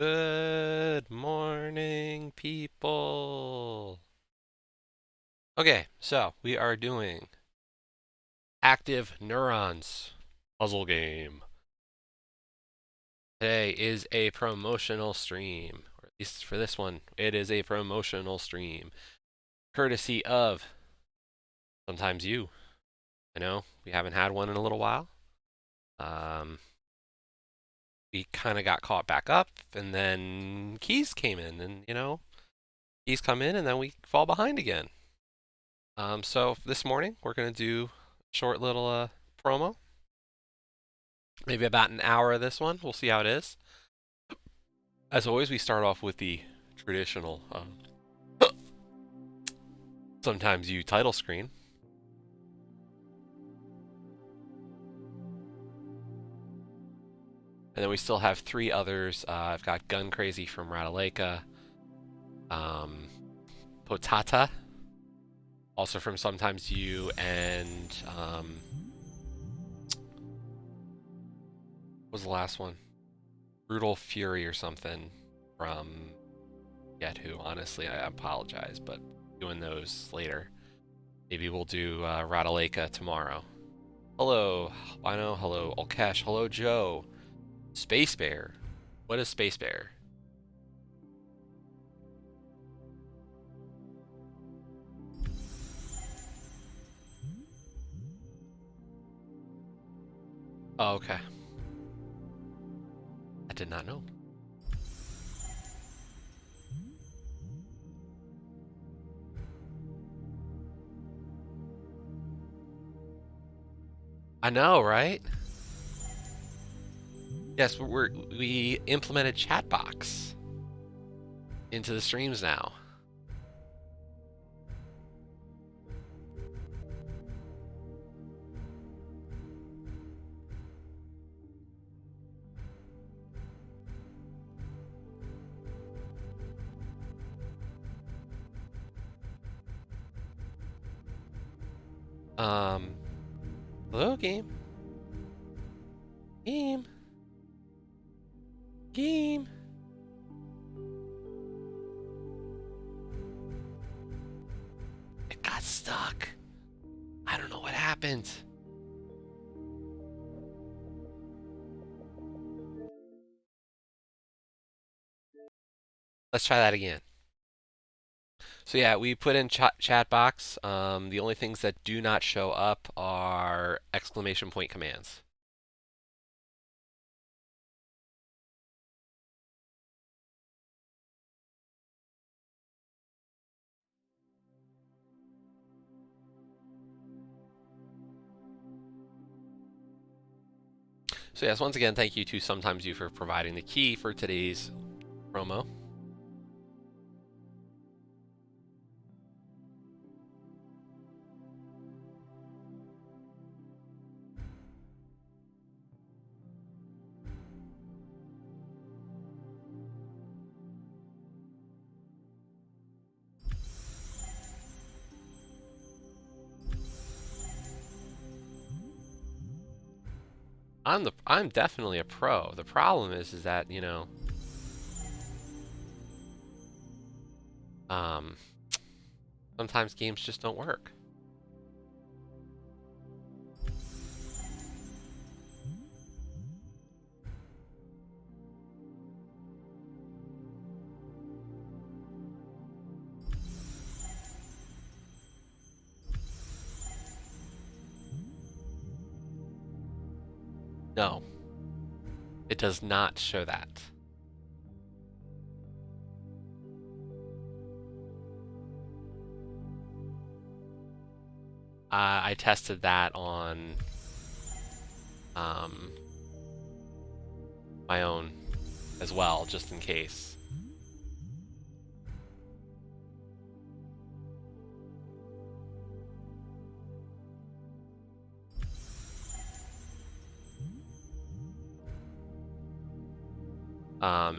Good morning, people. Okay, so we are doing active neurons puzzle game. Today is a promotional stream, or at least for this one, it is a promotional stream, courtesy of sometimes you. I know we haven't had one in a little while. Um, we kind of got caught back up, and then keys came in, and keys come in, and then we fall behind again. So this morning we're gonna do a short little promo, maybe about an hour of this one. We'll see how it is. As always, we start off with the traditional, sometimes you title screen, and then we still have three others. I've got Gun Crazy from Radaleka, um, Potata, also from Sometimes You, and what was the last one? Brutal Fury or something from Get Who. Honestly, I apologize, but doing those later. Maybe we'll do Radaleka tomorrow. Hello, Wino. Hello, Olkesh. Hello, Joe. Space Bear. What is Space Bear? Oh, okay. I did not know. I know, right? Yes, we implemented chat box into the streams now. Um, hello, game. Game. Game. It got stuck. I don't know what happened. Let's try that again. So yeah, we put in chat box. The only things that do not show up are exclamation point commands. So yes, once again, thank you to Sometimes You for providing the key for today's promo. I'm definitely a pro. The problem is that um, sometimes games just don't work. No, it does not show that. I tested that on um, my own as well, just in case.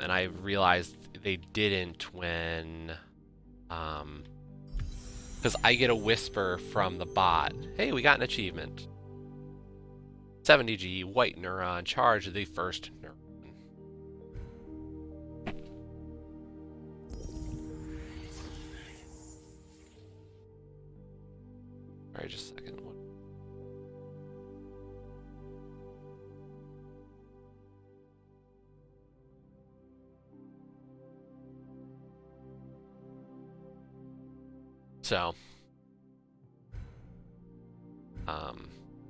And I realized they didn't when, because I get a whisper from the bot. Hey, we got an achievement. 70G white neuron charge the first neuron. Sorry, just a second. So,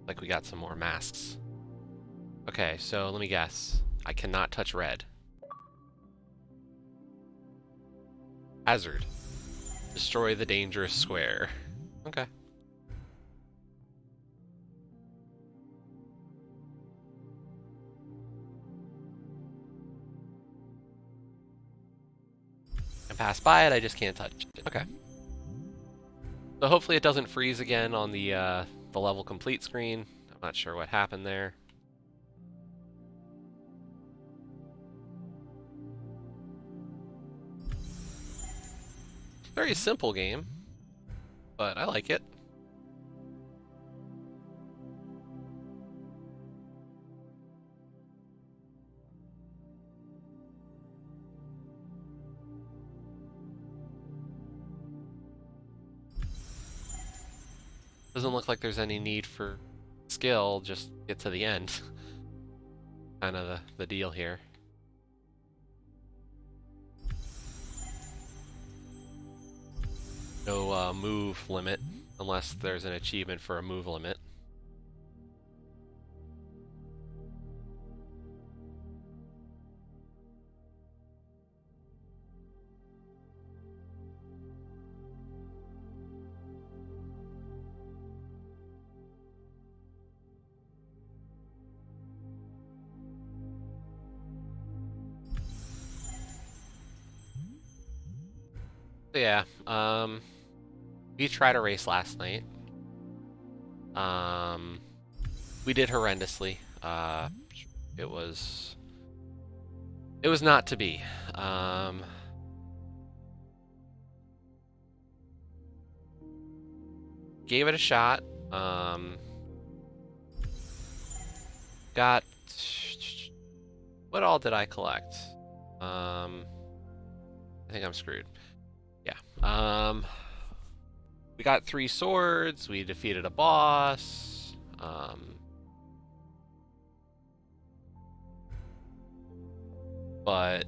like we got some more masks. Okay, so let me guess. I cannot touch red. Hazard. Destroy the dangerous square. Okay. I pass by it, I just can't touch it. Okay. So hopefully it doesn't freeze again on the level complete screen. I'm not sure what happened there. Very simple game, but I like it. Doesn't look like there's any need for skill, just get to the end. Kind of the deal here. No move limit, unless there's an achievement for a move limit. So yeah, we tried a race last night. We did horrendously. It was not to be. Gave it a shot. Got what all did I collect? I think I'm screwed. Yeah. We got 3 swords. We defeated a boss. But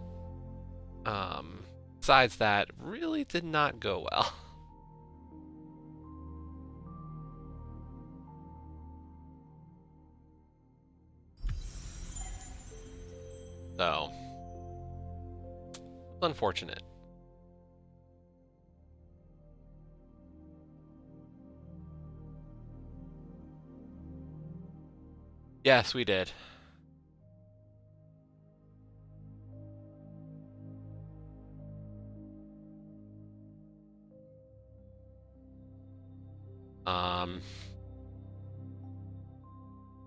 besides that, really did not go well. So, it's unfortunate. Yes, we did.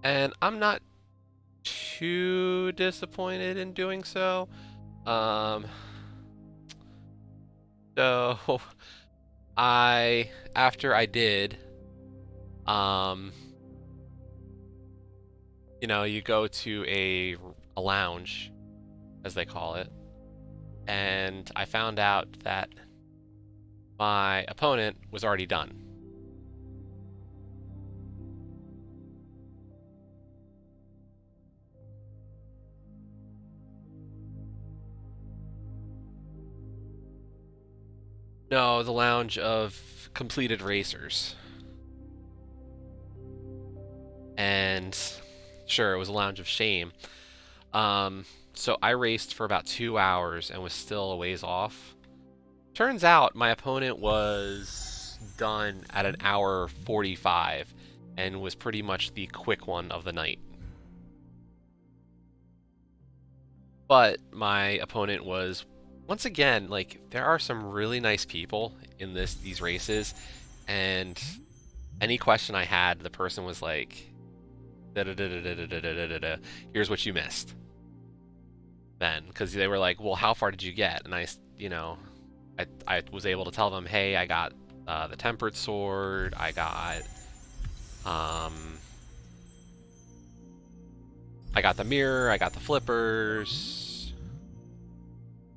And I'm not too disappointed in doing so. So after I did, you know, you go to a lounge, as they call it, and I found out that my opponent was already done. No, the lounge of completed racers. And sure, it was a lounge of shame. So I raced for about 2 hours and was still a ways off. Turns out my opponent was done at an hour 45 and was pretty much the quick one of the night. But my opponent was, once again, like, there are some really nice people in these races, and any question I had, the person was like, here's what you missed. Then, because they were like, well, how far did you get? And I, you know, I was able to tell them, hey, I got the tempered sword, I got the mirror, I got the flippers,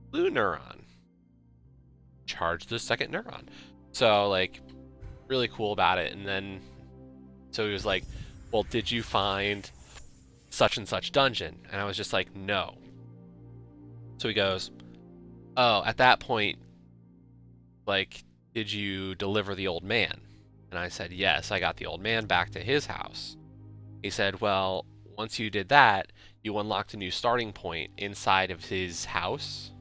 blue neuron, charge the second neuron. So like, really cool about it. And then, so he was like, well, did you find such and such dungeon? And I was just like, no. So he goes, oh, at that point, like, did you deliver the old man? And I said, yes, I got the old man back to his house. He said, well, once you did that, you unlocked a new starting point inside of his house.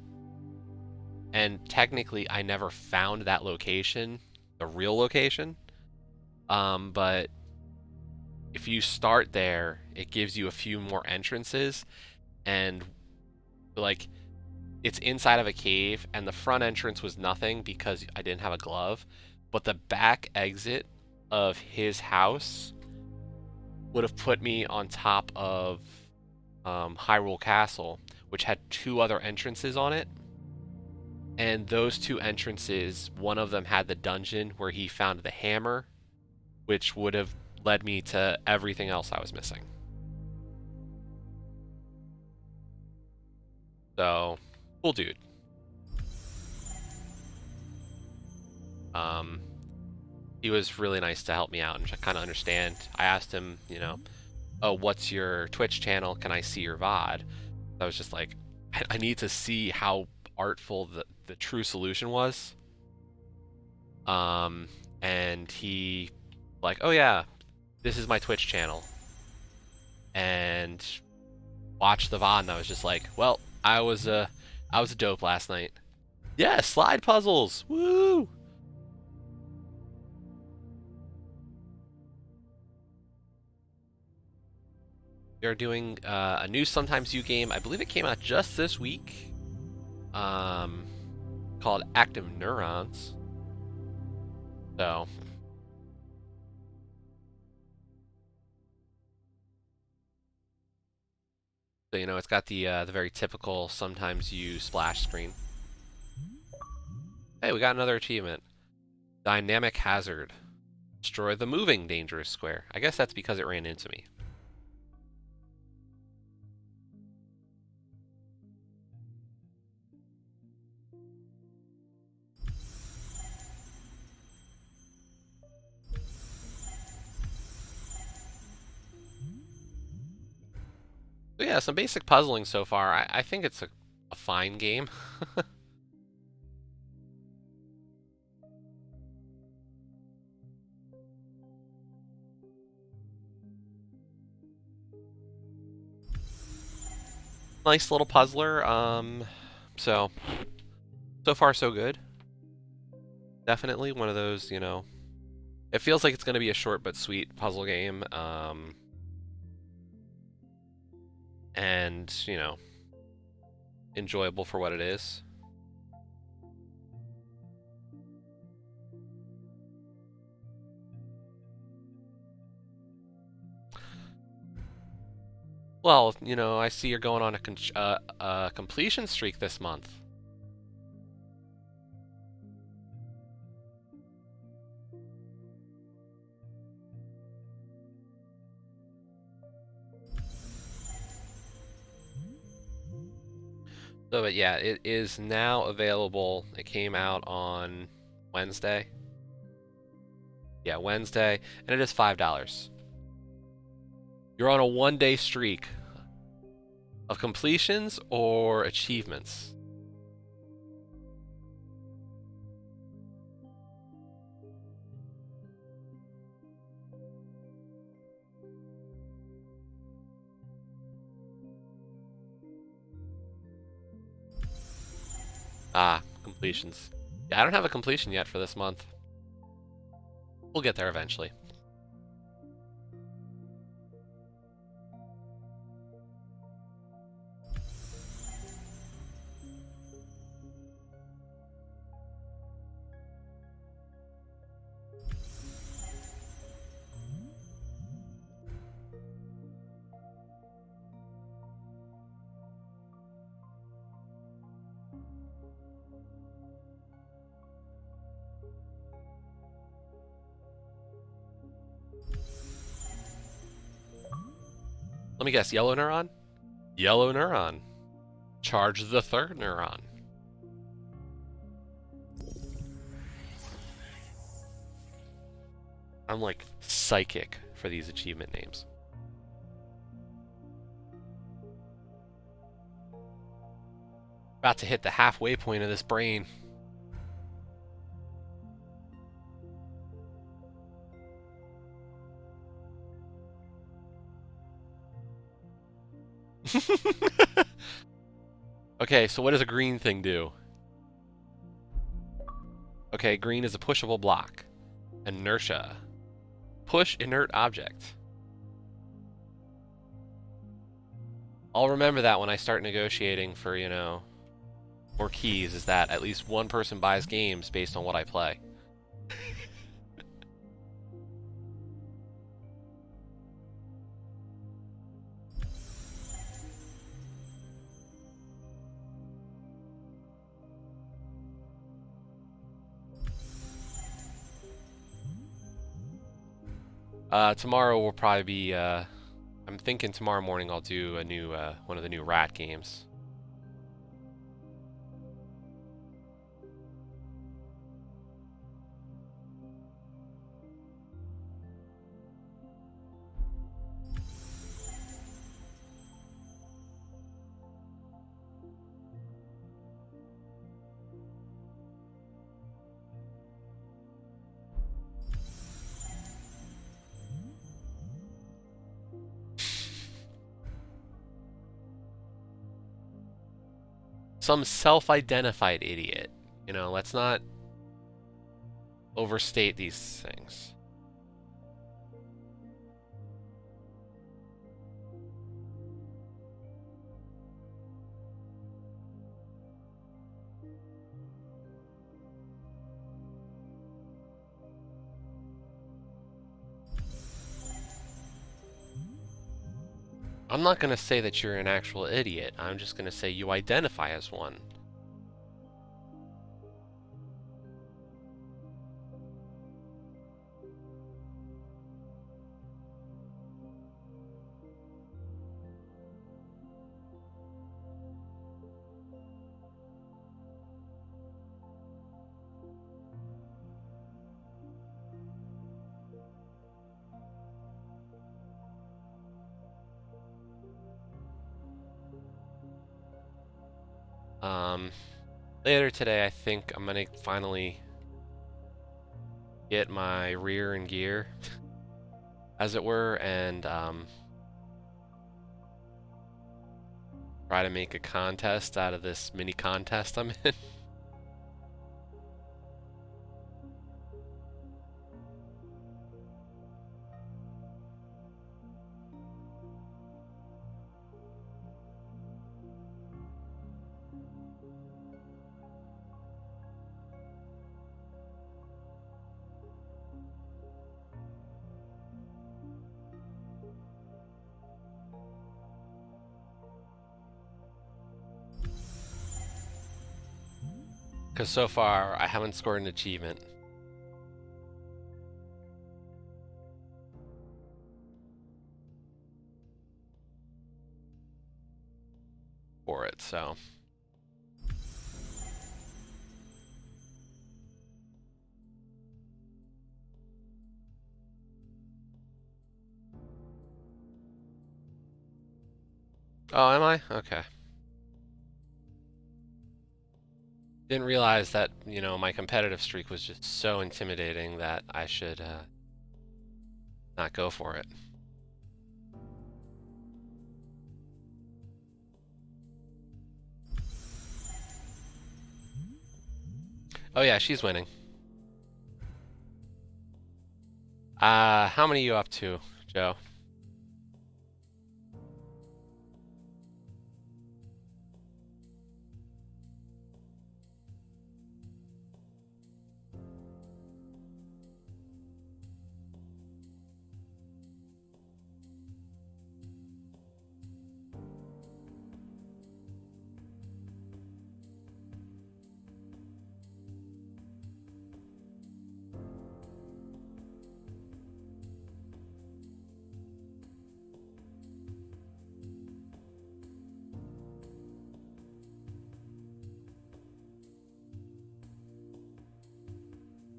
And technically, I never found that location, the real location. But if you start there, it gives you a few more entrances, and like it's inside of a cave, and the front entrance was nothing because I didn't have a glove, but the back exit of his house would have put me on top of Hyrule Castle, which had two other entrances on it. And those two entrances, one of them had the dungeon where he found the hammer, which would have led me to everything else I was missing. So, cool dude. He was really nice to help me out and kind of understand. I asked him, oh, what's your Twitch channel? Can I see your VOD? I was just like, I need to see how artful the true solution was. And he like, oh yeah, this is my Twitch channel. And watched the VOD, and I was just like, well, I was a dope last night. Yeah, slide puzzles. Woo! We are doing a new Sometimes You game. I believe it came out just this week. Called Active Neurons. So it's got the very typical Sometimes You splash screen. Hey, we got another achievement. Dynamic Hazard. Destroy the moving dangerous square. I guess that's because it ran into me. So yeah, some basic puzzling so far. I think it's a fine game. Nice little puzzler. So far so good. Definitely one of those, it feels like it's going to be a short but sweet puzzle game. And, enjoyable for what it is. Well, I see you're going on a completion streak this month. So, but yeah, it is now available. It came out on Wednesday. Yeah, Wednesday, and it is $5. You're on a one-day streak of completions or achievements. Ah, completions. Yeah, I don't have a completion yet for this month. We'll get there eventually. Let me guess, yellow neuron? Yellow neuron. Charge the third neuron. I'm like psychic for these achievement names. About to hit the halfway point of this brain. Okay, so what does a green thing do? Okay, green is a pushable block. Inertia. Push inert object. I'll remember that when I start negotiating for, more keys, is that at least one person buys games based on what I play. Tomorrow will probably be, I'm thinking tomorrow morning I'll do a new, one of the new rat games. Some self-identified idiot. Let's not overstate these things. I'm not going to say that you're an actual idiot. I'm just going to say you identify as one. Later today, I think I'm going to finally get my rear in gear, as it were, and try to make a contest out of this mini contest I'm in. Because so far, I haven't scored an achievement for it, so. Oh, am I? Okay. Didn't realize that, my competitive streak was just so intimidating that I should not go for it. Oh yeah, she's winning. How many are you up to, Joe?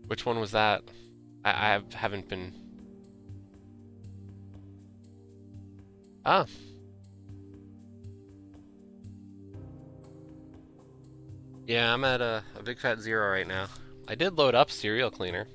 Which one was that? I haven't been. Ah, yeah, I'm at a big fat 0 right now. I did load up Serial Cleaner.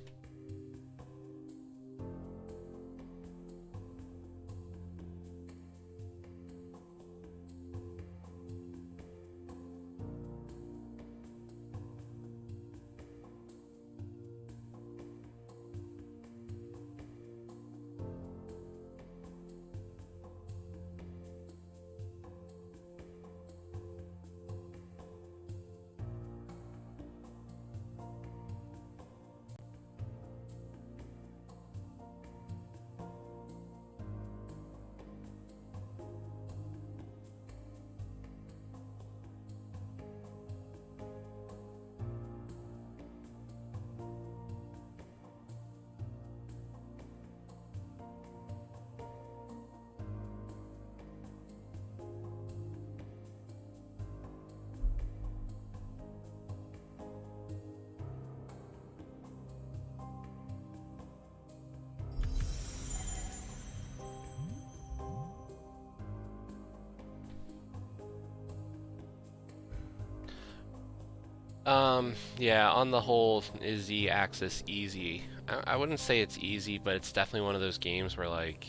Yeah, on the whole, is the axis easy? I wouldn't say it's easy, but it's definitely one of those games where, like,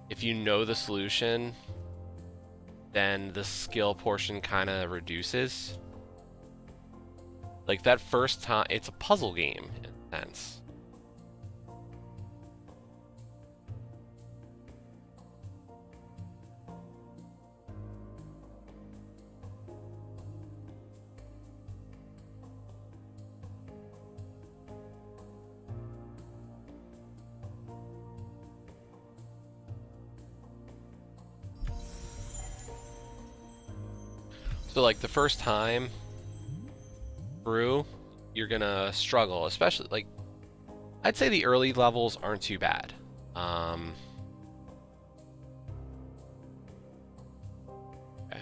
if you know the solution, then the skill portion kind of reduces. Like, that first time, it's a puzzle game, in a sense. So, like, the first time through, you're gonna struggle, especially, like, I'd say the early levels aren't too bad. Okay.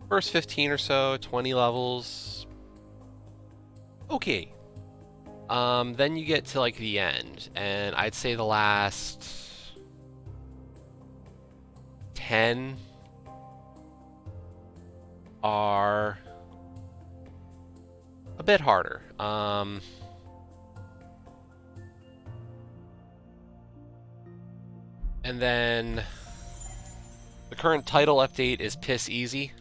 First 15 or so, 20 levels, okay. Then you get to, like, the end, and I'd say the last 10 are a bit harder. And then the current title update is Piss Easy.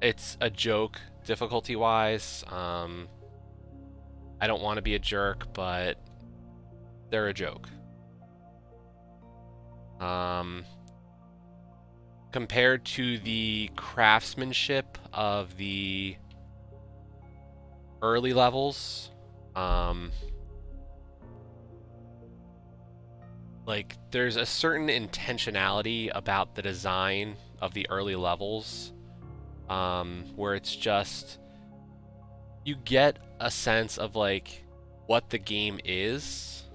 It's a joke difficulty-wise. I don't want to be a jerk, but they're a joke. Compared to the craftsmanship of the early levels, like, there's a certain intentionality about the design of the early levels, where it's just, you get a sense of, like, what the game is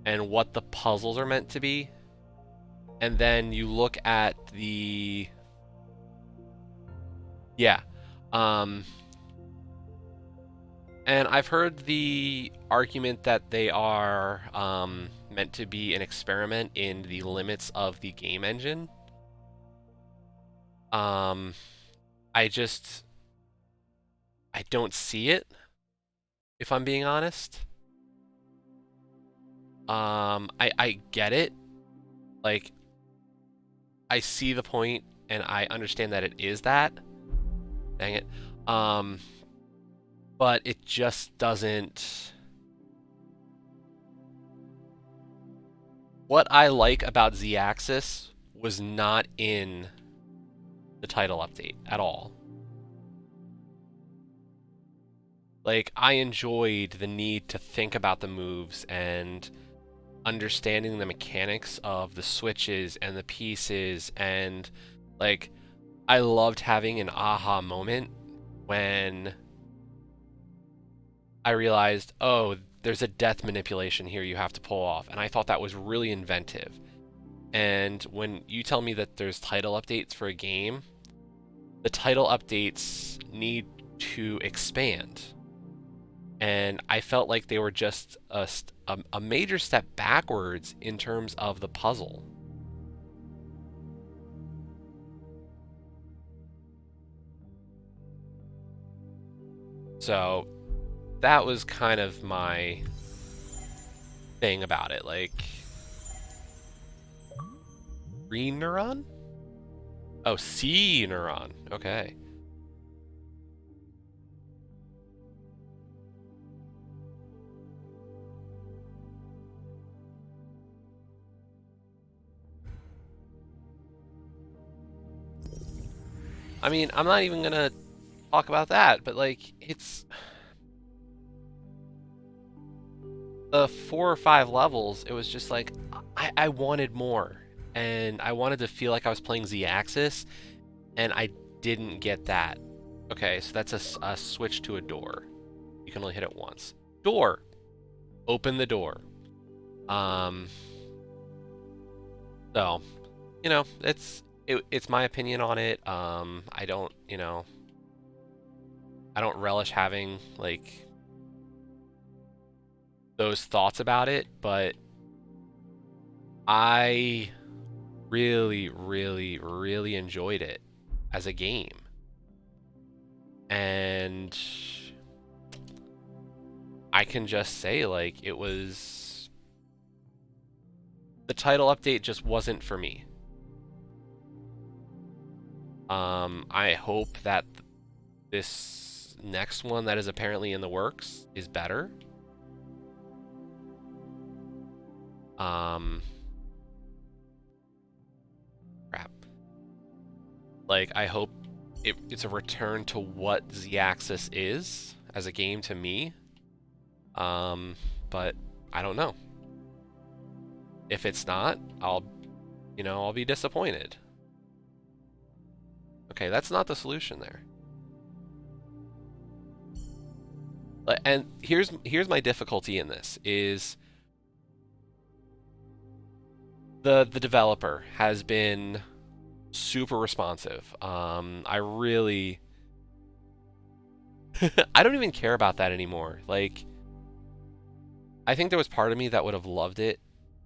and what the puzzles are meant to be. And then you look at the, yeah. And I've heard the argument that they are meant to be an experiment in the limits of the game engine. I don't see it, if I'm being honest. I get it. Like, I see the point, and I understand that it is that. Dang it. But it just doesn't. What I like about Z-Axis was not in the title update at all. Like, I enjoyed the need to think about the moves and understanding the mechanics of the switches and the pieces, and, like, I loved having an aha moment when I realized, oh, there's a death manipulation here you have to pull off, and I thought that was really inventive. And when you tell me that there's title updates for a game the title updates need to expand. And I felt like they were just a major step backwards in terms of the puzzle. So that was kind of my thing about it. Like, green neuron? Oh, C neuron. Okay. I mean, I'm not even gonna talk about that, but like, it's the 4 or 5 levels. It was just like I wanted more, and I wanted to feel like I was playing Z-axis, and I didn't get that. Okay, so that's a switch to a door. You can only hit it once. Door. Open the door. So, it's my opinion on it. I don't, I don't relish having like those thoughts about it, but I really, really, really enjoyed it as a game. And I can just say, like, it was. The title update just wasn't for me. I hope that this next one that is apparently in the works is better. Crap. Like, I hope it's a return to what Z-axis is as a game to me. But I don't know. If it's not, I'll be disappointed. Okay, that's not the solution there. And here's my difficulty in this is the developer has been super responsive. I really I don't even care about that anymore. Like, I think there was part of me that would have loved it,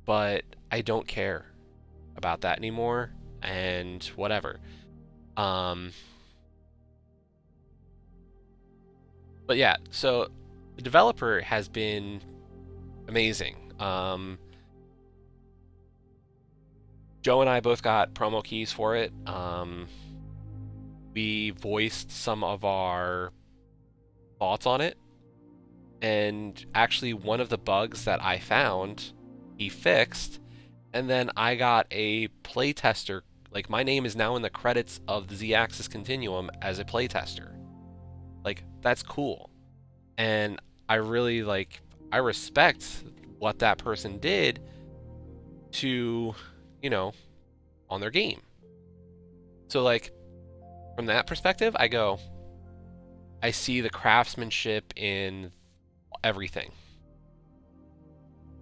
but I don't care about that anymore, and whatever. But yeah, so the developer has been amazing. Joe and I both got promo keys for it. We voiced some of our thoughts on it, and actually one of the bugs that I found, he fixed, and then I got a playtester. Like, my name is now in the credits of the Z-axis continuum as a playtester. Like, that's cool. And I really I respect what that person did to, on their game. So, like, from that perspective, I see the craftsmanship in everything.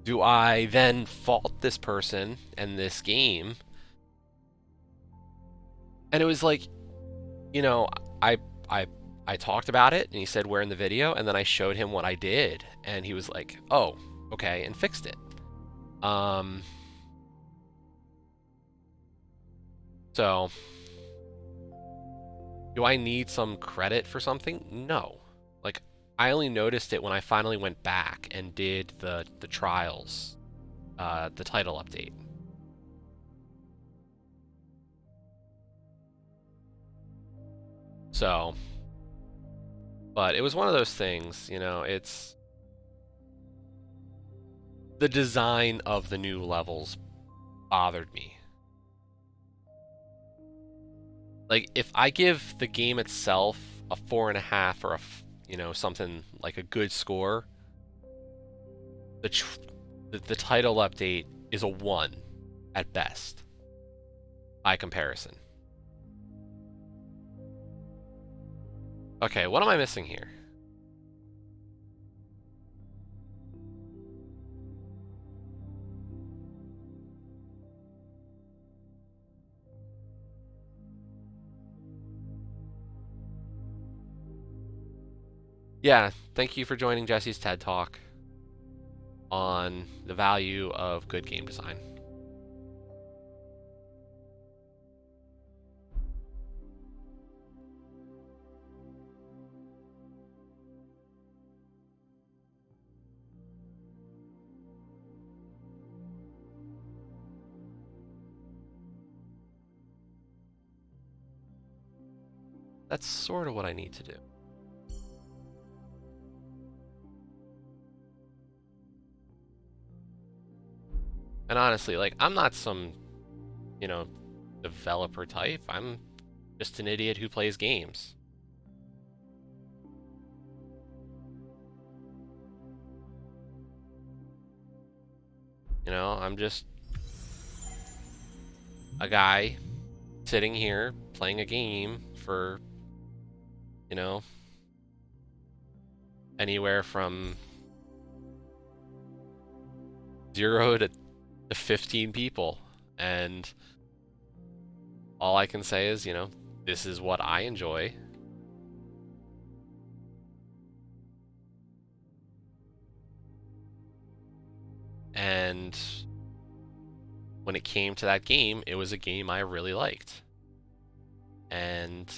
Do I then fault this person and this game? And it was like, I I I talked about it, and he said, "Where in the video?" And then I showed him what I did, and he was like, "Oh, okay," and fixed it. So do I need some credit for something? No. Like, I only noticed it when I finally went back and did the trials, the title update. So, but it was one of those things, it's the design of the new levels bothered me. Like, if I give the game itself a 4.5 or something like a good score, the title update is a 1 at best by comparison. Okay, what am I missing here? Yeah, thank you for joining Jesse's TED Talk on the value of good game design. That's sort of what I need to do. And honestly, like, I'm not some, you know, developer type. I'm just an idiot who plays games. You know, I'm just a guy sitting here playing a game for, you know, anywhere from 0 to 15 people. And all I can say is, this is what I enjoy. And when it came to that game, it was a game I really liked. And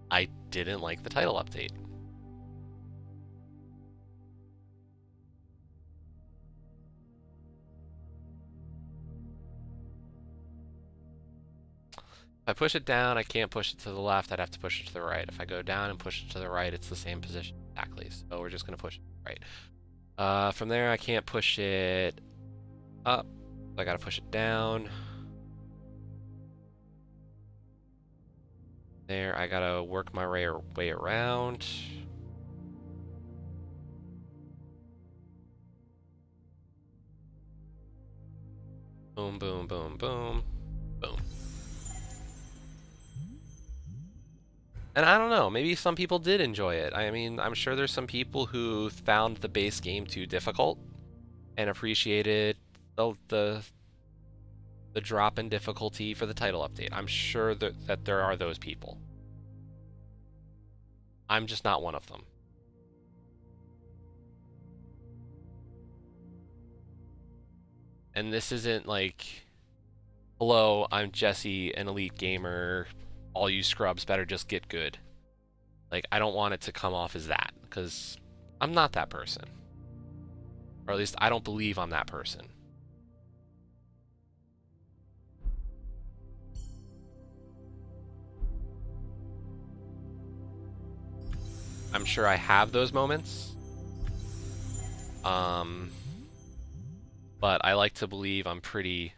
I didn't like the title update. If I push it down, I can't push it to the left. I'd have to push it to the right. If I go down and push it to the right, it's the same position exactly. So we're just going to push it right. From there, I can't push it up. I got to push it down. There, I got to work my way around. Boom, boom, boom, boom, boom. And I don't know, maybe some people did enjoy it. I mean, I'm sure there's some people who found the base game too difficult and appreciated the drop in difficulty for the title update. I'm sure that there are those people. I'm just not one of them. And this isn't like, hello, I'm Jesse, an elite gamer. All you scrubs better just get good. Like, I don't want it to come off as that, because I'm not that person. Or at least I don't believe I'm that person. I'm sure I have those moments. But I like to believe I'm pretty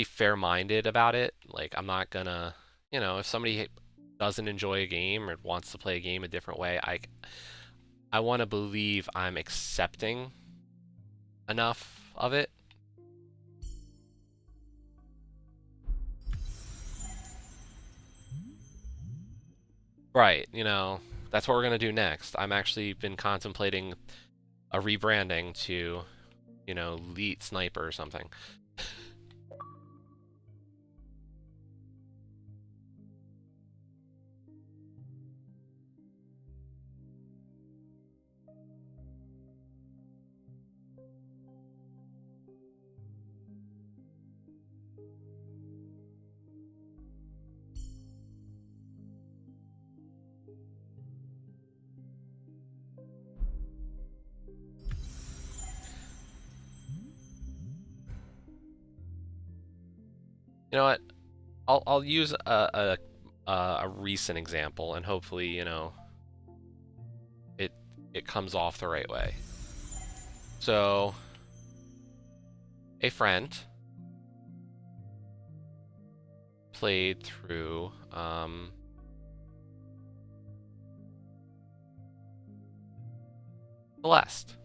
fair-minded about it. Like, I'm not gonna, if somebody doesn't enjoy a game or wants to play a game a different way, I want to believe I'm accepting enough of it. Right, that's what we're gonna do next. I'm actually been contemplating a rebranding to, Elite Sniper or something. You know what? I'll use a recent example, and hopefully, it comes off the right way. So, a friend played through Celeste,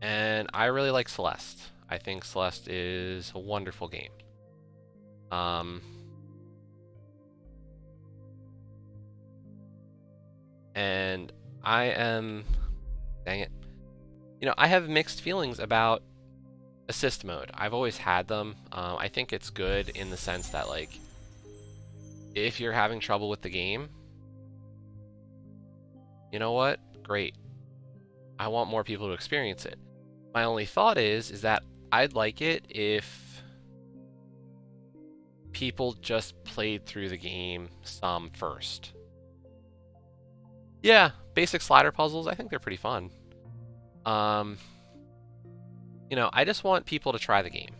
and I really like Celeste. I think Celeste is a wonderful game. And I am, dang it, I have mixed feelings about assist mode. I've always had them. I think it's good in the sense that, like, if you're having trouble with the game, You know what? Great. I want more people to experience it. My only thought is that I'd like it if people just played through the game some first. Yeah, basic slider puzzles, I think they're pretty fun. You know, I just want people to try the game.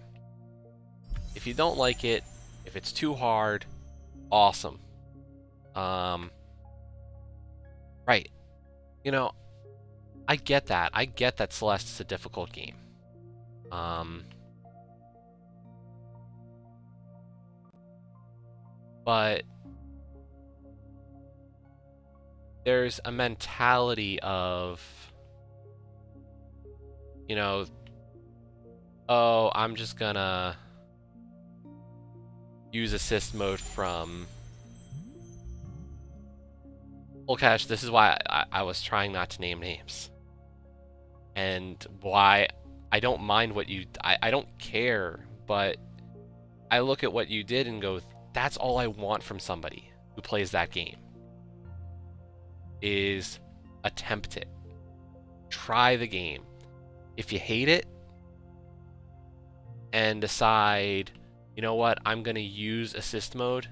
If you don't like it, if it's too hard, awesome. Right. You know, I get that. I get that Celeste is a difficult game. But there's a mentality of, you know, oh, I'm just gonna use assist mode from... Well, Cash, this is why I was trying not to name names. And why I don't mind what you... I don't care, but I look at what you did and go, that's all I want from somebody who plays that game. Is attempt it. Try the game. If you hate it and decide, you know what, I'm going to use assist mode,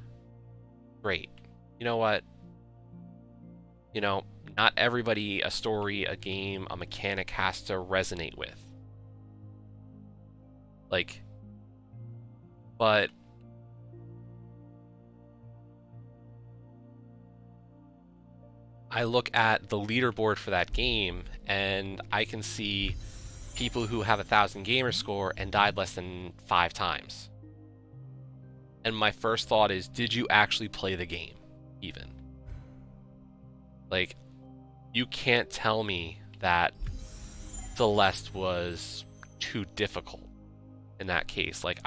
great. You know what? You know, not everybody, a story, a game, a mechanic has to resonate with. Like, but I look at the leaderboard for that game and I can see people who have 1,000 gamer score and died less than 5 times. And my first thought is, did you actually play the game even? Like, you can't tell me that Celeste was too difficult in that case. Like,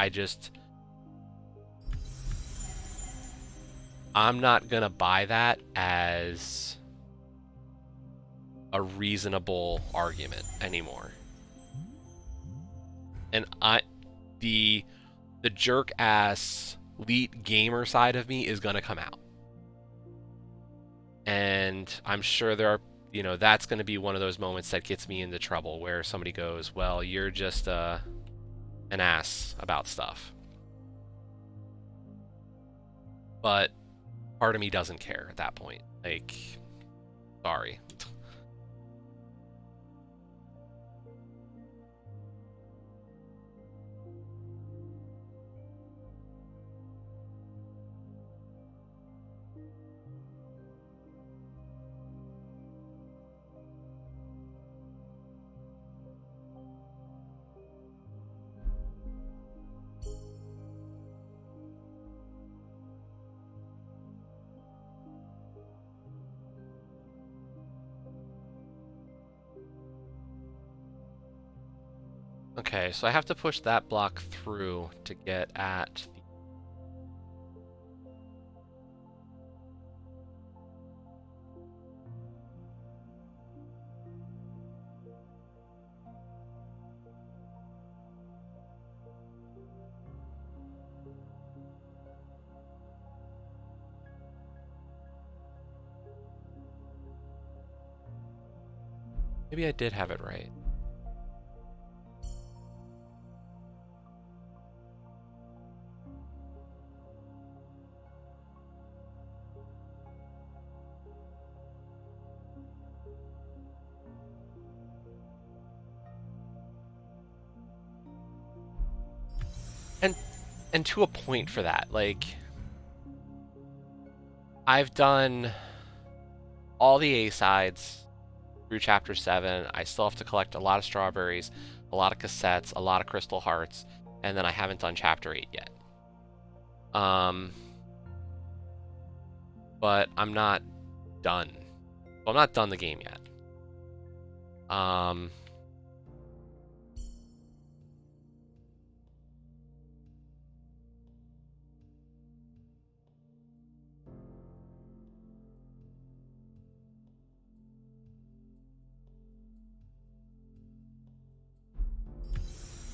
I'm not gonna buy that as a reasonable argument anymore. And the jerk ass elite gamer side of me is gonna come out. And I'm sure there are, you know, that's gonna be one of those moments that gets me into trouble where somebody goes, well, you're just an ass about stuff. But part of me doesn't care at that point. Like, sorry. Okay, so I have to push that block through to get at the... Maybe I did have it right. And to a point for that, like, I've done all the A-sides through Chapter 7. I still have to collect a lot of strawberries, a lot of cassettes, a lot of crystal hearts, and then I haven't done Chapter 8 yet. But I'm not done. Well, I'm not done the game yet.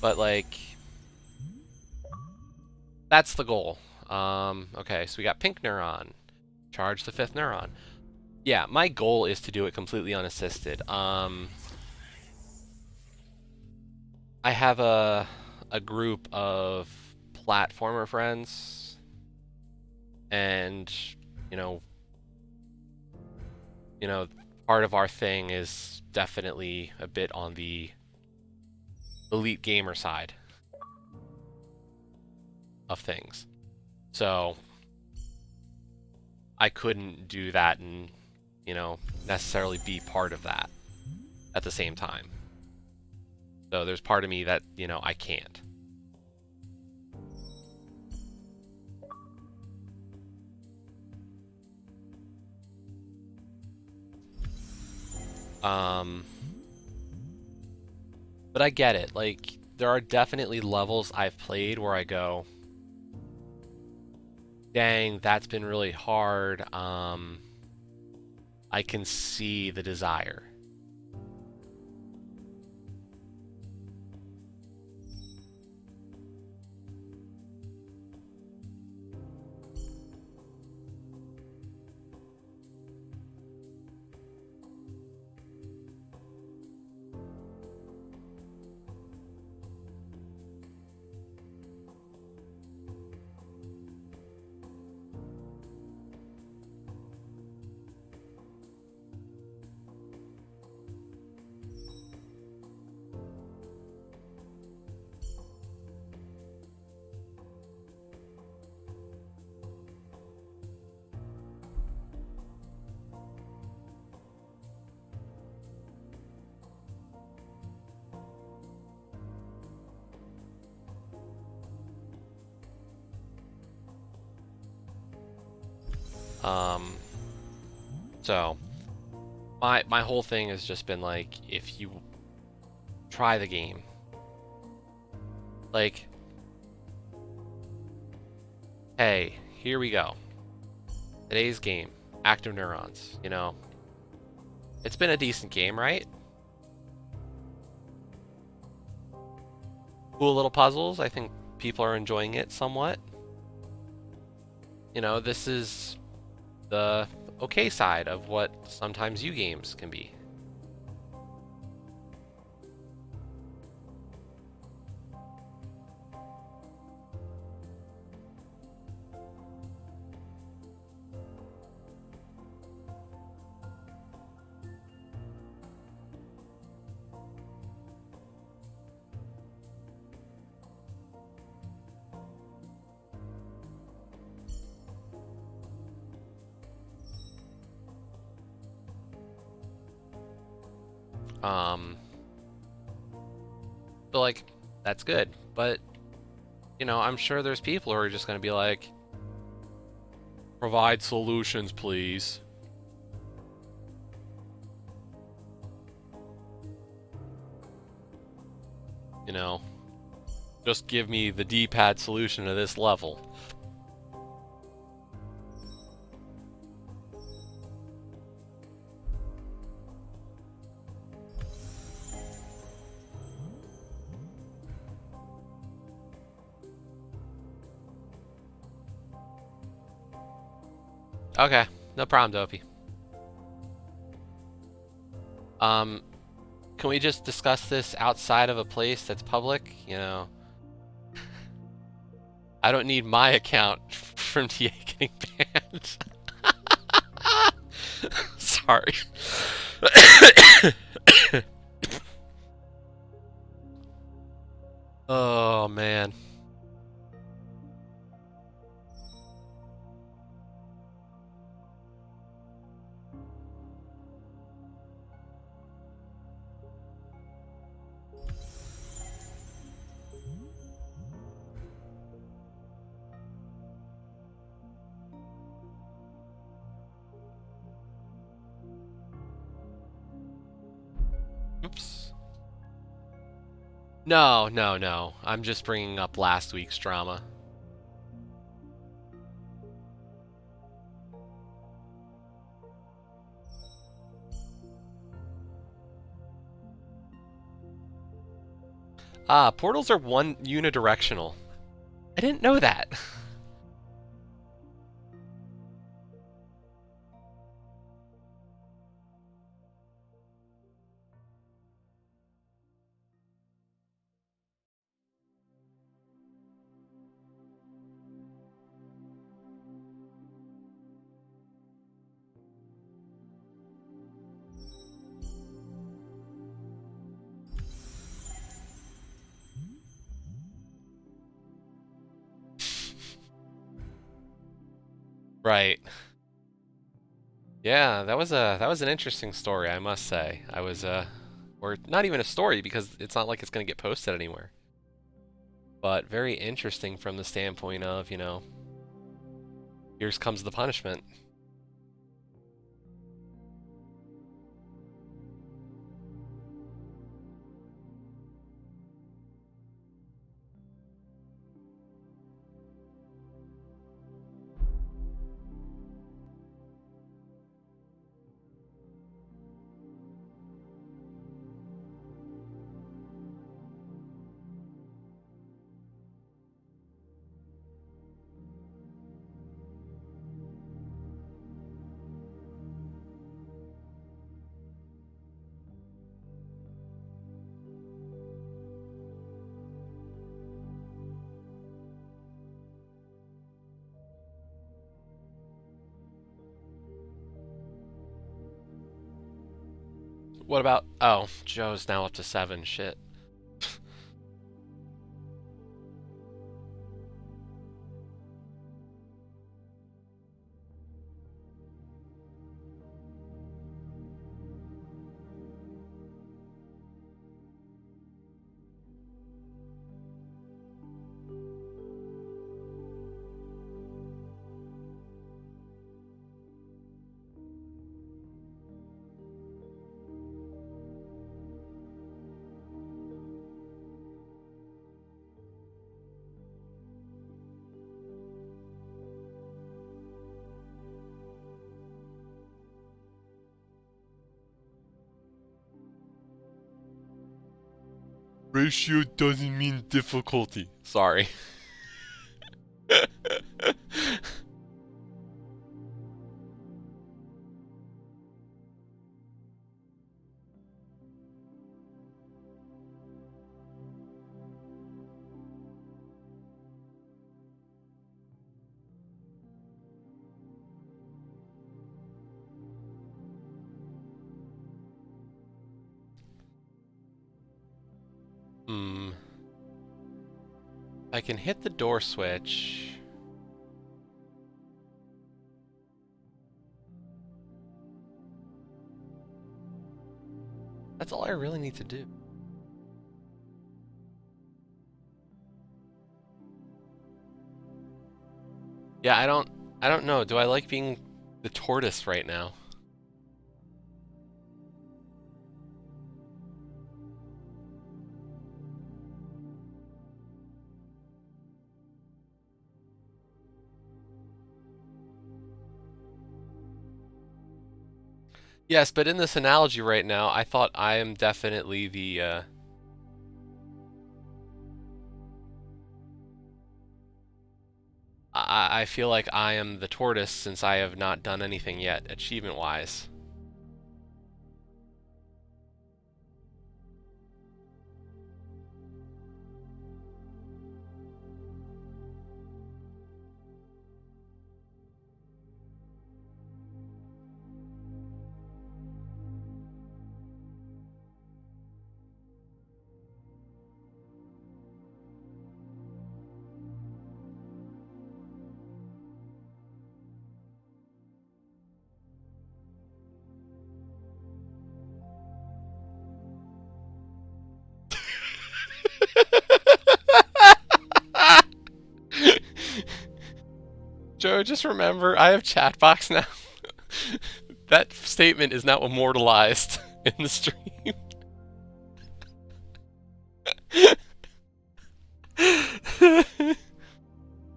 But, like, that's the goal. Okay, so we got pink neuron. Charge the 5th neuron. Yeah, my goal is to do it completely unassisted. I have a group of platformer friends, and you know, you know, part of our thing is definitely a bit on the elite gamer side of things. So I couldn't do that and, necessarily be part of that at the same time. So there's part of me that, I can't. But I get it. Like, there are definitely levels I've played where I go, dang, that's been really hard. I can see the desire. Um, so my whole thing has just been like, if you try the game, like, hey, here we go. Today's game, Active Neurons. It's been a decent game, right? Cool little puzzles. I think people are enjoying it somewhat. This is the okay side of what sometimes you games can be. Um, but like, that's good. But I'm sure there's people who are just gonna be like, provide solutions, please. Just give me the D-pad solution to this level. Okay, no problem, Dopey. Can we just discuss this outside of a place that's public? I don't need my account from TA getting banned. Sorry. Oh, man. Oops. No, no, no. I'm just bringing up last week's drama. Ah, portals are one unidirectional. I didn't know that. Right. Yeah, that was an interesting story, I must say. I was or not even a story because it's not like it's going to get posted anywhere. But very interesting from the standpoint of, here comes the punishment. What about, oh, Joe's now up to 7. Shit. Ratio doesn't mean difficulty. Sorry. Hmm. I can hit the door switch. That's all I really need to do. Yeah, I don't know. Do I like being the tortoise right now? Yes, but in this analogy right now, I thought I am definitely the I feel like I am the tortoise since I have not done anything yet, achievement-wise. Joe, just remember, I have chat box now. That statement is now immortalized in the stream.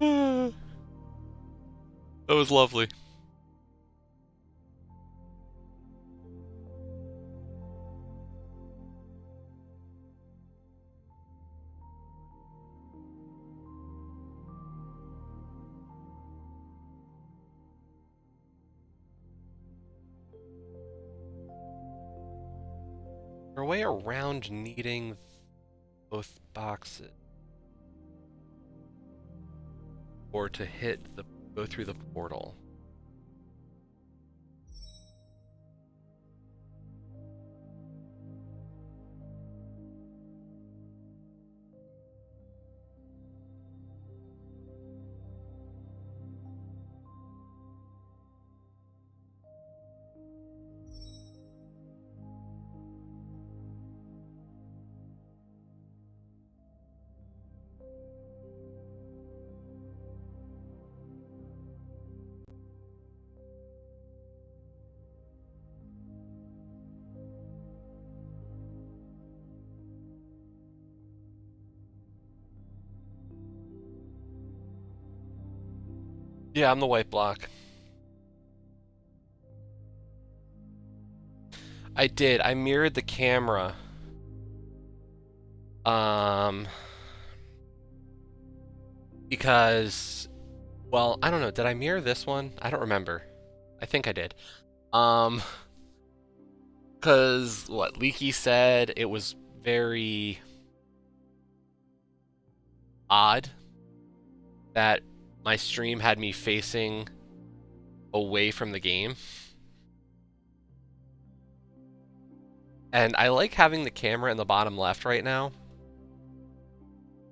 That was lovely. Is there a way around needing both boxes? Or to hit the go through the portal? Yeah, I'm the white block. I did. I mirrored the camera. Um, because, well, I don't know. Did I mirror this one? I don't remember. I think I did. Um, because what Leaky said, it was very odd that my stream had me facing away from the game. And I like having the camera in the bottom left right now.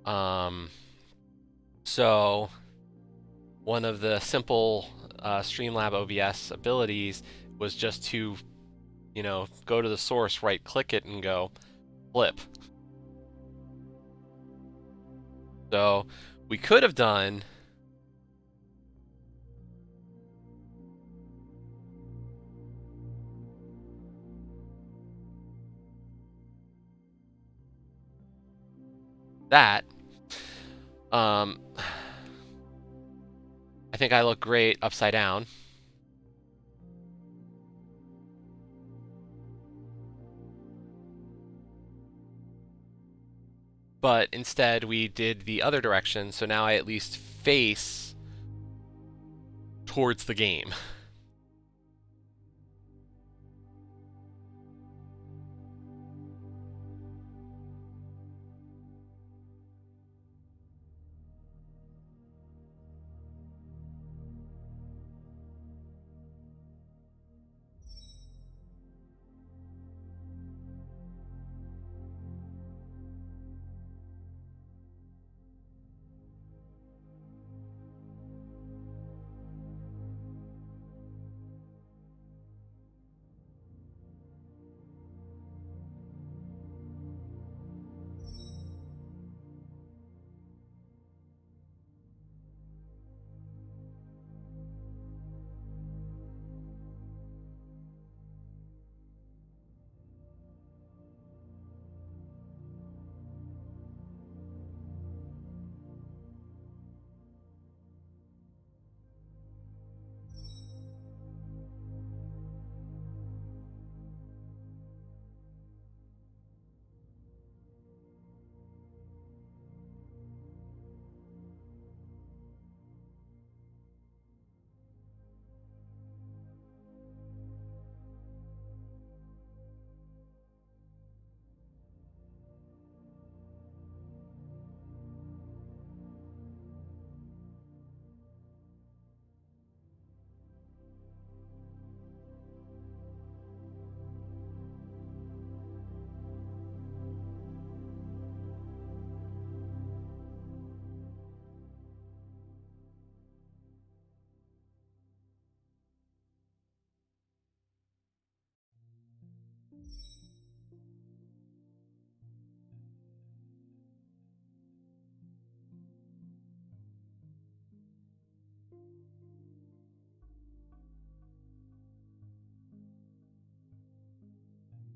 Um, so one of the simple Streamlab OBS abilities was just to, go to the source, right click it, and go flip. So we could have done that. Um, I think I look great upside down. But instead we did the other direction, so now I at least face towards the game.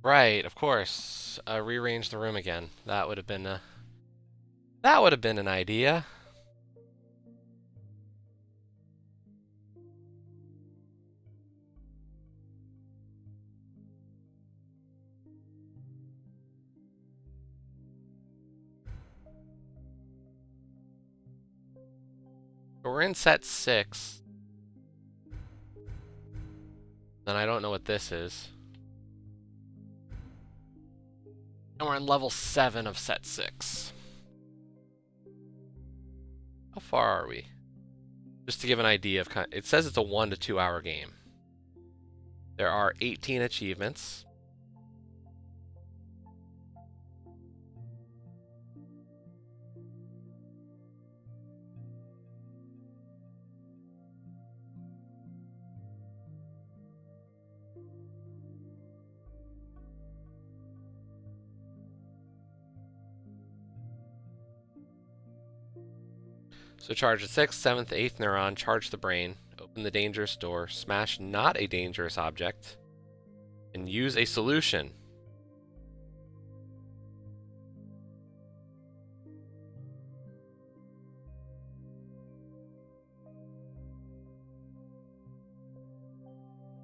Right, of course. Rearrange the room again. That would have been an idea. But we're in set 6. Then I don't know what this is. And we're on level 7 of set 6. How far are we? Just to give an idea of it says it's a 1 to 2 hour game. There are 18 achievements. So charge the 6th, 7th, 8th neuron, charge the brain, open the dangerous door, smash not a dangerous object, and use a solution.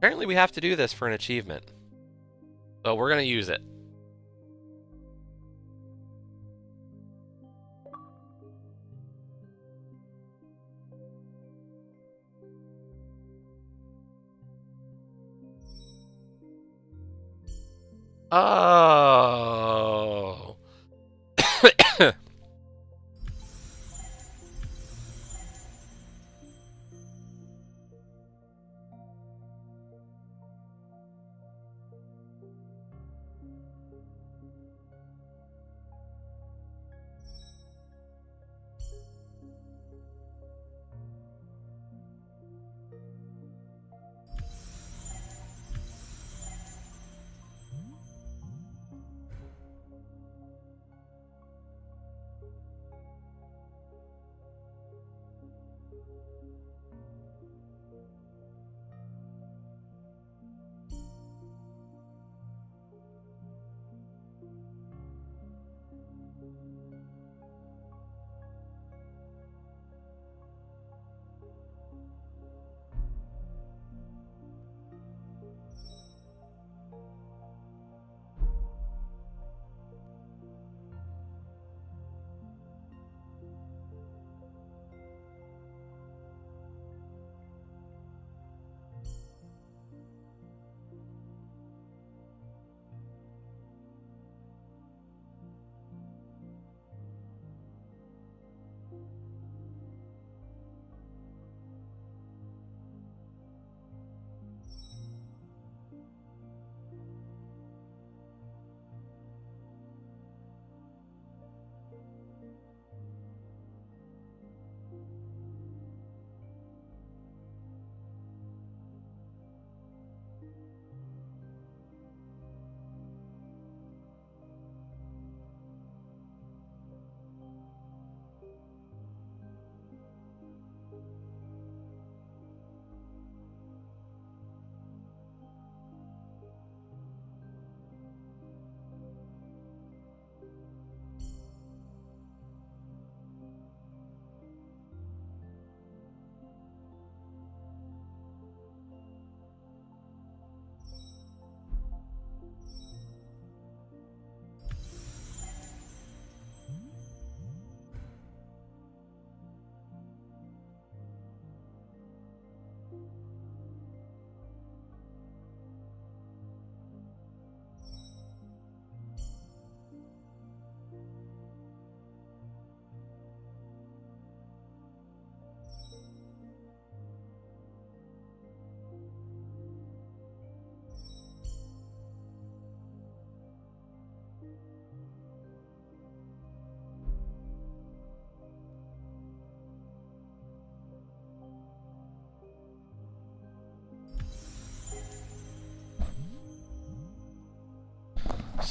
Apparently we have to do this for an achievement. So we're going to use it. Oh.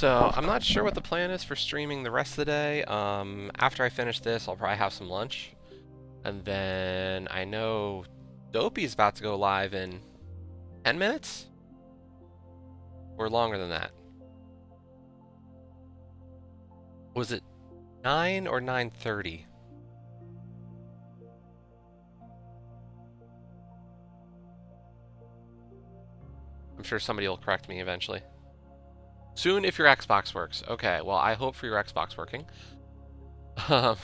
So I'm not sure what the plan is for streaming the rest of the day. After I finish this, I'll probably have some lunch. And then I know Dopey's about to go live in 10 minutes? Or longer than that. Was it 9 or 9:30? I'm sure somebody will correct me eventually. Soon if your Xbox works. Okay, well, I hope for your Xbox working. Um,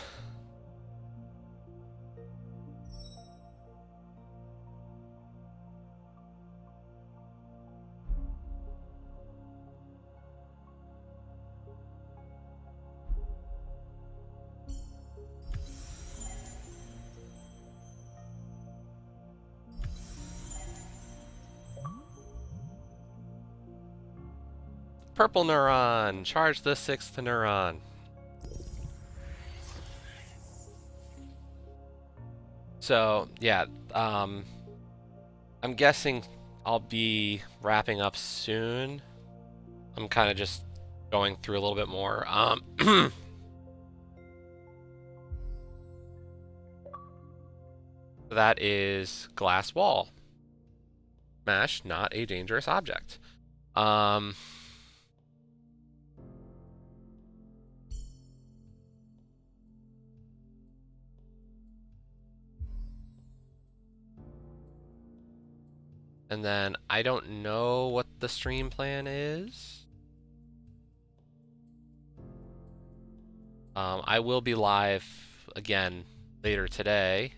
Purple neuron. Charge the 6th neuron. So, yeah, I'm guessing I'll be wrapping up soon. I'm kind of just going through a little bit more. That is glass wall. Smash, not a dangerous object. Um, And then I don't know what the stream plan is. I will be live again later today.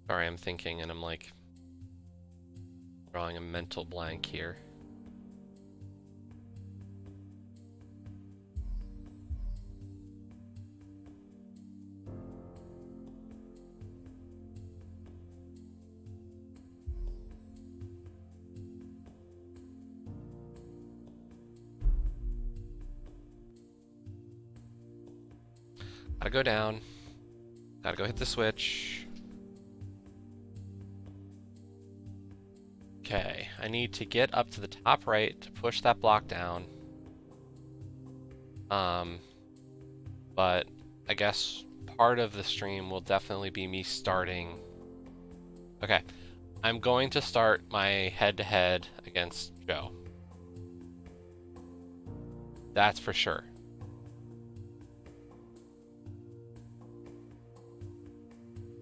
Sorry, I'm thinking and I'm like drawing a mental blank here. Gotta go down. Gotta go hit the switch. Okay, I need to get up to the top right to push that block down. But I guess part of the stream will definitely be me starting. Okay, I'm going to start my head-to-head against Joe. That's for sure.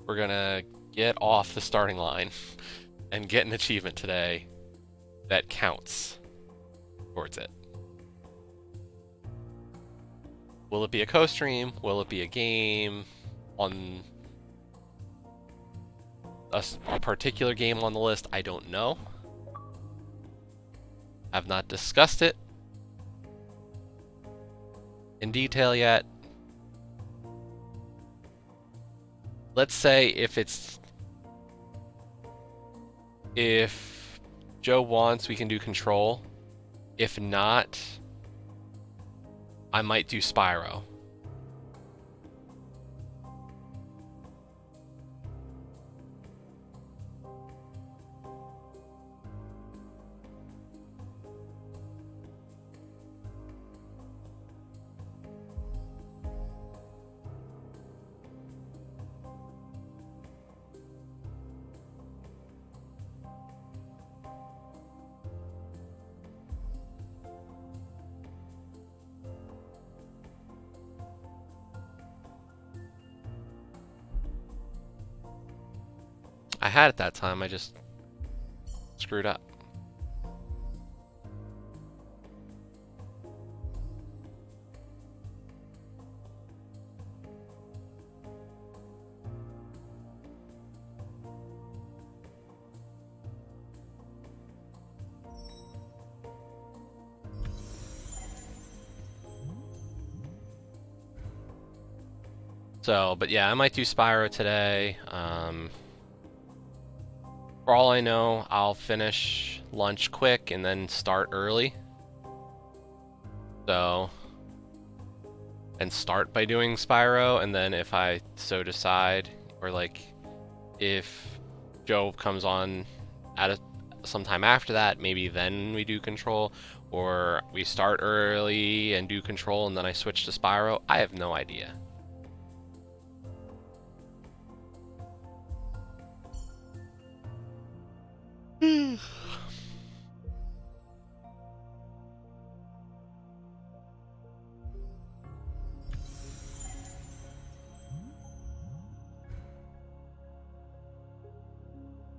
We're gonna get off the starting line and get an achievement today that counts towards it. Will it be a co-stream? Will it be a game on a particular game on the list? I don't know. I've not discussed it in detail yet. Let's say if Joe wants, we can do Control. If not, I might do Spyro. I had it that time, I just screwed up. So, but yeah, I might do Spyro today. For all I know, I'll finish lunch quick and then start early. So, and start by doing Spyro, and then if I so decide, or like if Joe comes on at sometime after that, maybe then we do Control, or we start early and do Control and then I switch to Spyro. I have no idea.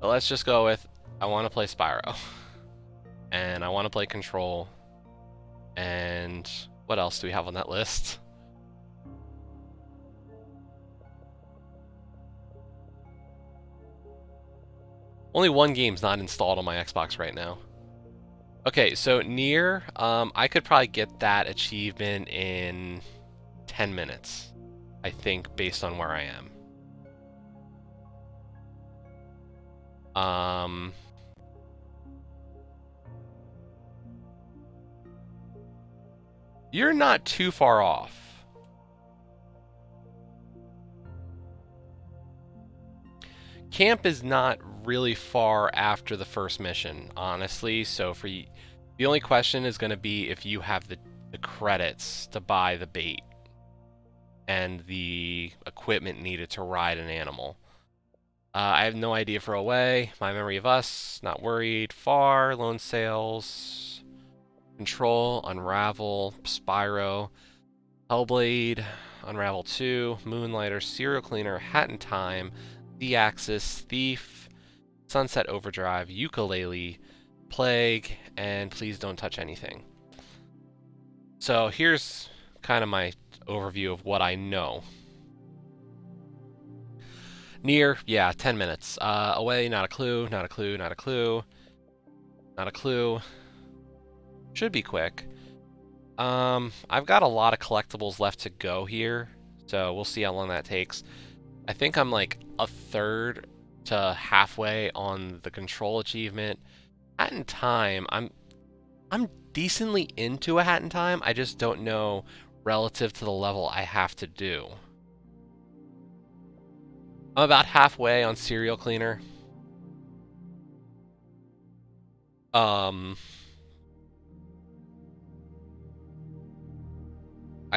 But let's just go with, I want to play Spyro. And I want to play Control. And what else do we have on that list? Only one game's not installed on my Xbox right now. Okay, so Nier, I could probably get that achievement in 10 minutes, I think, based on where I am. You're not too far off. camp is not really far after the first mission, honestly. So for you, the only question is going to be if you have the credits to buy the bait and the equipment needed to ride an animal. I have no idea for away. My memory of us, not worried. Far, lone sails, control, unravel, Spyro, Hellblade, Unravel 2, Moonlighter, Serial Cleaner, Hat in Time, The Axis, Thief, Sunset Overdrive, Ukulele, Plague, and Please Don't Touch Anything. So here's kind of my overview of what I know. Near, yeah, 10 minutes. Away, not a clue, not a clue, not a clue, not a clue. Should be quick. I've got a lot of collectibles left to go here, so we'll see how long that takes. I think I'm like a third to halfway on the control achievement. Hat in Time, I'm decently into a Hat in Time. I just don't know relative to the level I have to do. I'm about halfway on Serial Cleaner. I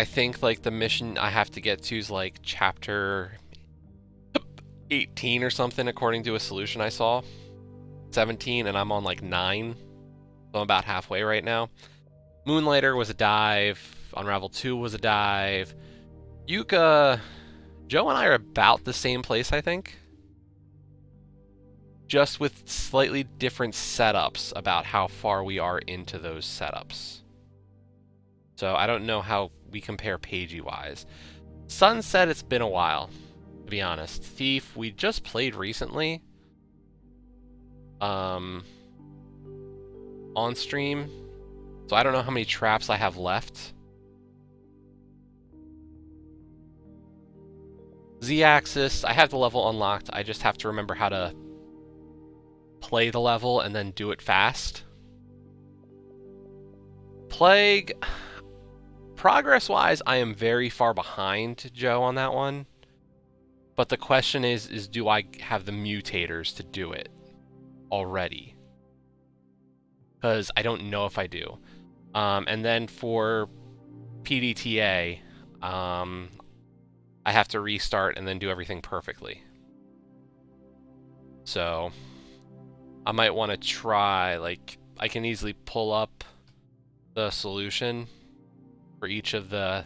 think like the mission I have to get to is like chapter 18 or something according to a solution I saw. 17 and I'm on like 9. So I'm about halfway right now. Moonlighter was a dive. Unravel 2 was a dive. Yuka, Joe and I are about the same place, I think. Just with slightly different setups about how far we are into those setups. So I don't know how we compare pagey-wise. Sunset, it's been a while, to be honest. Thief, we just played recently. On stream. So I don't know how many traps I have left. Z-axis, I have the level unlocked. I just have to remember how to play the level and then do it fast. Plague, progress-wise, I am very far behind Joe on that one. But the question is do I have the mutators to do it already? Because I don't know if I do. And then for PDTA, I have to restart and then do everything perfectly. So I might want to try, like, I can easily pull up the solution for each of the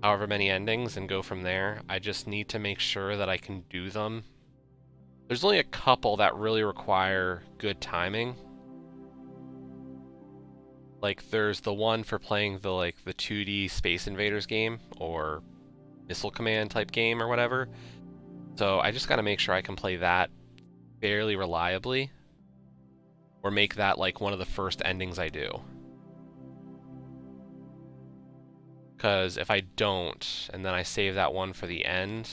however many endings and go from there. I just need to make sure that I can do them. There's only a couple that really require good timing. Like there's the one for playing the 2D Space Invaders game or Missile Command type game or whatever. So I just got to make sure I can play that fairly reliably or make that like one of the first endings I do. Because if I don't, and then I save that one for the end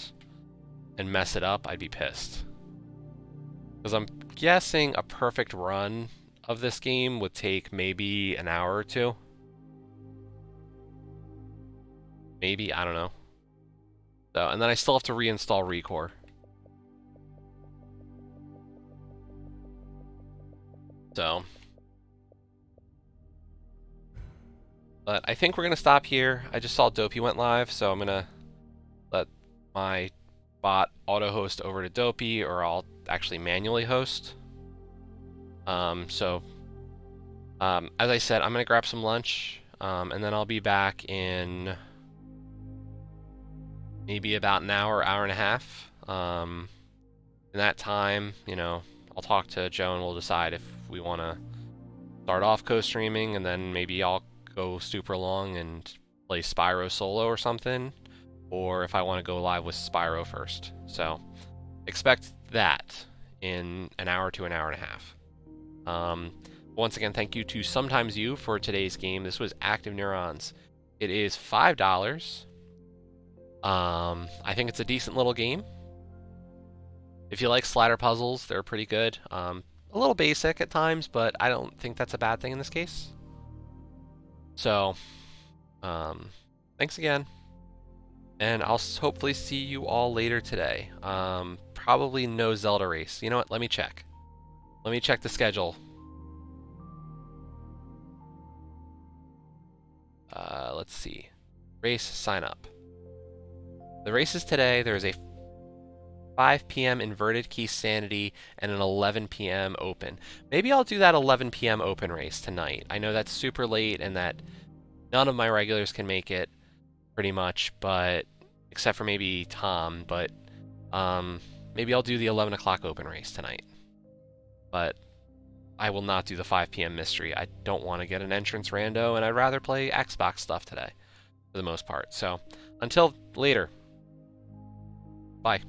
and mess it up, I'd be pissed. Because I'm guessing a perfect run of this game would take maybe an hour or two. Maybe, I don't know. So, and then I still have to reinstall Recore. So. But I think we're going to stop here. I just saw Dopey went live, so I'm going to let my bot auto-host over to Dopey, or I'll actually manually host. As I said, I'm going to grab some lunch, and then I'll be back in maybe about an hour, hour and a half. In that time, you know, I'll talk to Joe and we'll decide if we want to start off co-streaming, and then maybe I'll go super long and play Spyro solo or something, or if I want to go live with Spyro first. So expect that in an hour to an hour and a half. Once again, thank you to Sometimes You for today's game. This was Active Neurons. It is $5. I think it's a decent little game. If you like slider puzzles, they're pretty good. A little basic at times, but I don't think that's a bad thing in this case. So, thanks again, and I'll hopefully see you all later today. probably no Zelda race. You know what? Let me check. Let me check the schedule. Let's see. Race sign up. The races today, there is a 5 p.m. inverted key sanity and an 11 p.m. open. Maybe I'll do that 11 p.m. open race tonight. I know that's super late and that none of my regulars can make it pretty much, but except for maybe Tom, but maybe I'll do the 11 o'clock open race tonight. But I will not do the 5 p.m. mystery. I don't want to get an entrance rando, and I'd rather play Xbox stuff today for the most part. So until later, bye.